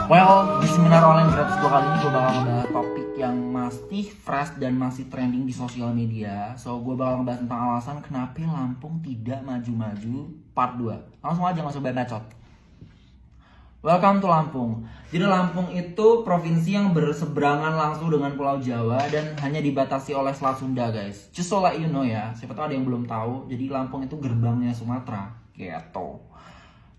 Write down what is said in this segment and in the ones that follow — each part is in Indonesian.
Well, di seminar online gratis gue kali ini gue bakal ngebahas topik yang masih fresh dan masih trending di sosial media. So, gue bakal ngebahas tentang alasan kenapa Lampung tidak maju-maju part 2. Langsung aja, gak usah bacot. Welcome to Lampung. Jadi Lampung itu provinsi yang berseberangan langsung dengan Pulau Jawa dan hanya dibatasi oleh Selat Sunda, guys. Just so let you know ya, siapa tahu ada yang belum tahu. Jadi Lampung itu gerbangnya Sumatera, gitu.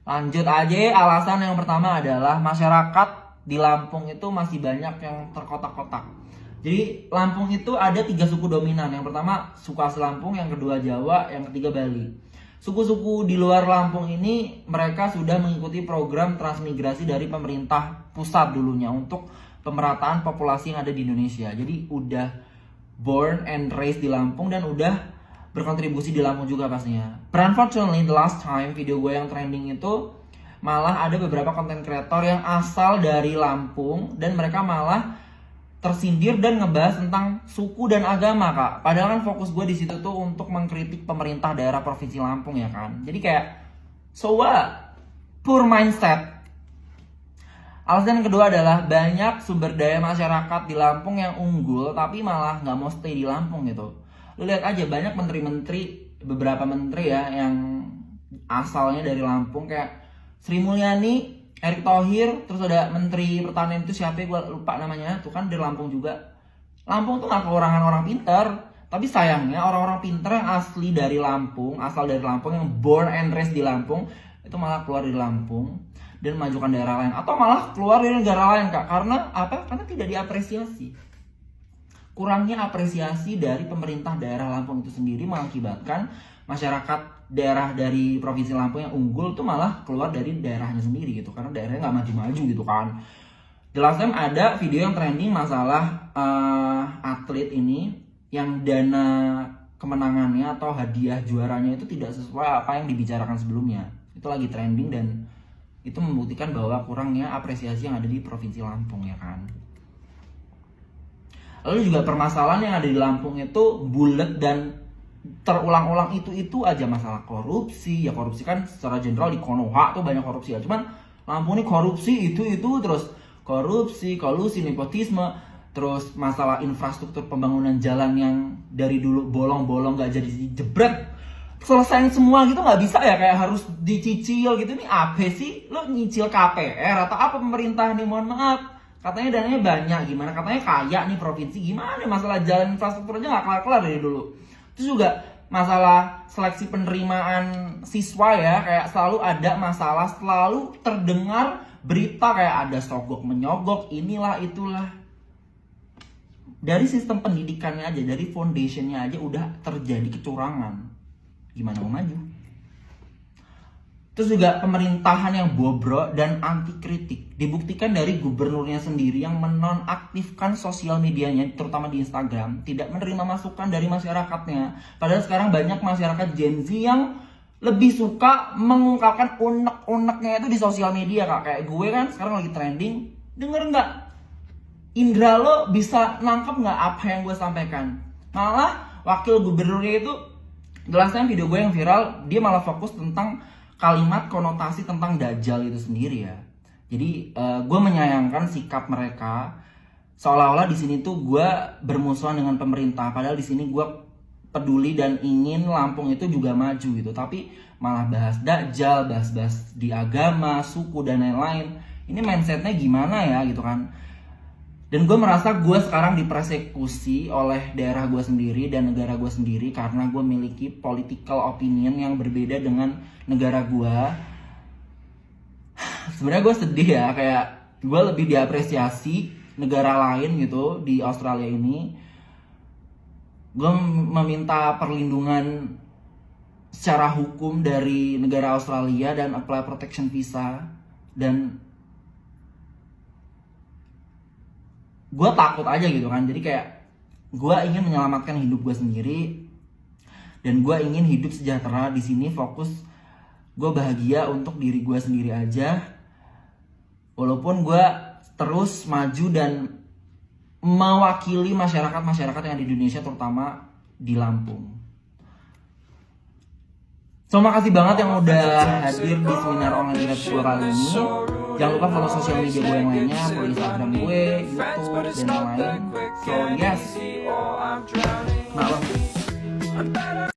Lanjut aja, alasan yang pertama adalah masyarakat di Lampung itu masih banyak yang terkotak-kotak. Jadi Lampung itu ada 3 suku dominan. Yang pertama suku asli Lampung, yang kedua Jawa, yang ketiga Bali. Suku-suku di luar Lampung ini mereka sudah mengikuti program transmigrasi dari pemerintah pusat dulunya untuk pemerataan populasi yang ada di Indonesia. Jadi udah born and raised di Lampung dan udah berkontribusi di Lampung juga pastinya. But unfortunately, the last time video gue yang trending itu malah ada beberapa content creator yang asal dari Lampung dan mereka malah tersindir dan ngebahas tentang suku dan agama, Kak. Padahal kan fokus gue di situ tuh untuk mengkritik pemerintah daerah provinsi Lampung ya kan. Jadi kayak so what? Poor mindset. Alasan yang kedua adalah banyak sumber daya masyarakat di Lampung yang unggul tapi malah nggak mau stay di Lampung gitu. Lu lihat aja banyak menteri-menteri, beberapa menteri ya yang asalnya dari Lampung kayak Sri Mulyani, Erick Thohir, terus ada menteri pertanian itu siapa ya, gue lupa namanya, tuh kan dari Lampung juga. Lampung tuh gak kekurangan orang pinter, tapi sayangnya orang-orang pinter yang asli dari Lampung, asal dari Lampung, yang born and raised di Lampung, itu malah keluar dari Lampung dan memajukan daerah lain, atau malah keluar dari negara lain, Kak. Karena apa? Karena tidak diapresiasi. Kurangnya apresiasi dari pemerintah daerah Lampung itu sendiri mengakibatkan masyarakat daerah dari provinsi Lampung yang unggul tuh malah keluar dari daerahnya sendiri gitu, karena daerahnya nggak maju-maju gitu kan. The last time ada video yang trending masalah atlet ini yang dana kemenangannya atau hadiah juaranya itu tidak sesuai apa yang dibicarakan sebelumnya. Itu lagi trending dan itu membuktikan bahwa kurangnya apresiasi yang ada di provinsi Lampung ya kan. Lalu juga permasalahan yang ada di Lampung itu bulet dan terulang-ulang itu aja, masalah korupsi. Ya korupsi kan secara general di Konoha tuh banyak korupsi ya. Cuman Lampung ini korupsi itu terus korupsi, kolusi, nepotisme, terus masalah infrastruktur pembangunan jalan yang dari dulu bolong-bolong gak jadi jebret. Selesain semua gitu nggak bisa ya, kayak harus dicicil gitu. Nih apa sih? Lo nyicil KPR atau apa pemerintah nih, mohon maaf. Katanya dananya banyak, gimana? Katanya kaya nih provinsi, gimana? Masalah jalan infrastruktur aja nggak kelar-kelar dari dulu. Terus juga masalah seleksi penerimaan siswa ya, kayak selalu ada masalah, selalu terdengar berita kayak ada sogok menyogok, inilah itulah. Dari sistem pendidikannya aja, dari foundationnya aja udah terjadi kecurangan. Gimana mau maju? Terus juga pemerintahan yang bobrok dan anti kritik dibuktikan dari gubernurnya sendiri yang menonaktifkan sosial medianya, terutama di Instagram, tidak menerima masukan dari masyarakatnya. Padahal sekarang banyak masyarakat Gen Z yang lebih suka mengungkapkan unek-uneknya itu di sosial media, Kak. Kayak gue kan sekarang lagi trending, denger nggak? Indra lo bisa nangkep nggak apa yang gue sampaikan? Malah wakil gubernurnya itu, jelasnya video gue yang viral, dia malah fokus tentang kalimat konotasi tentang Dajjal itu sendiri ya. Jadi gue menyayangkan sikap mereka seolah-olah di sini tuh gue bermusuhan dengan pemerintah. Padahal di sini gue peduli dan ingin Lampung itu juga maju gitu. Tapi malah bahas Dajjal, bahas di agama, suku dan lain-lain. Ini mindsetnya gimana ya gitu kan. Dan gue merasa gue sekarang dipersekusi oleh daerah gue sendiri dan negara gue sendiri karena gue memiliki political opinion yang berbeda dengan negara gue. Sebenarnya gue sedih ya, kayak gue lebih diapresiasi negara lain gitu di Australia ini. Gue meminta perlindungan secara hukum dari negara Australia dan apply protection visa, dan gue takut aja gitu kan. Jadi kayak gue ingin menyelamatkan hidup gue sendiri dan gue ingin hidup sejahtera di sini, fokus gue bahagia untuk diri gue sendiri aja, walaupun gue terus maju dan mewakili masyarakat yang ada di Indonesia, terutama di Lampung. So makasih banget yang udah hadir di seminar online gratis gue kali ini. Jangan lupa follow sosial media gue yang lainnya, follow Instagram gue, YouTube, dan lain-lain. So yes, nah lo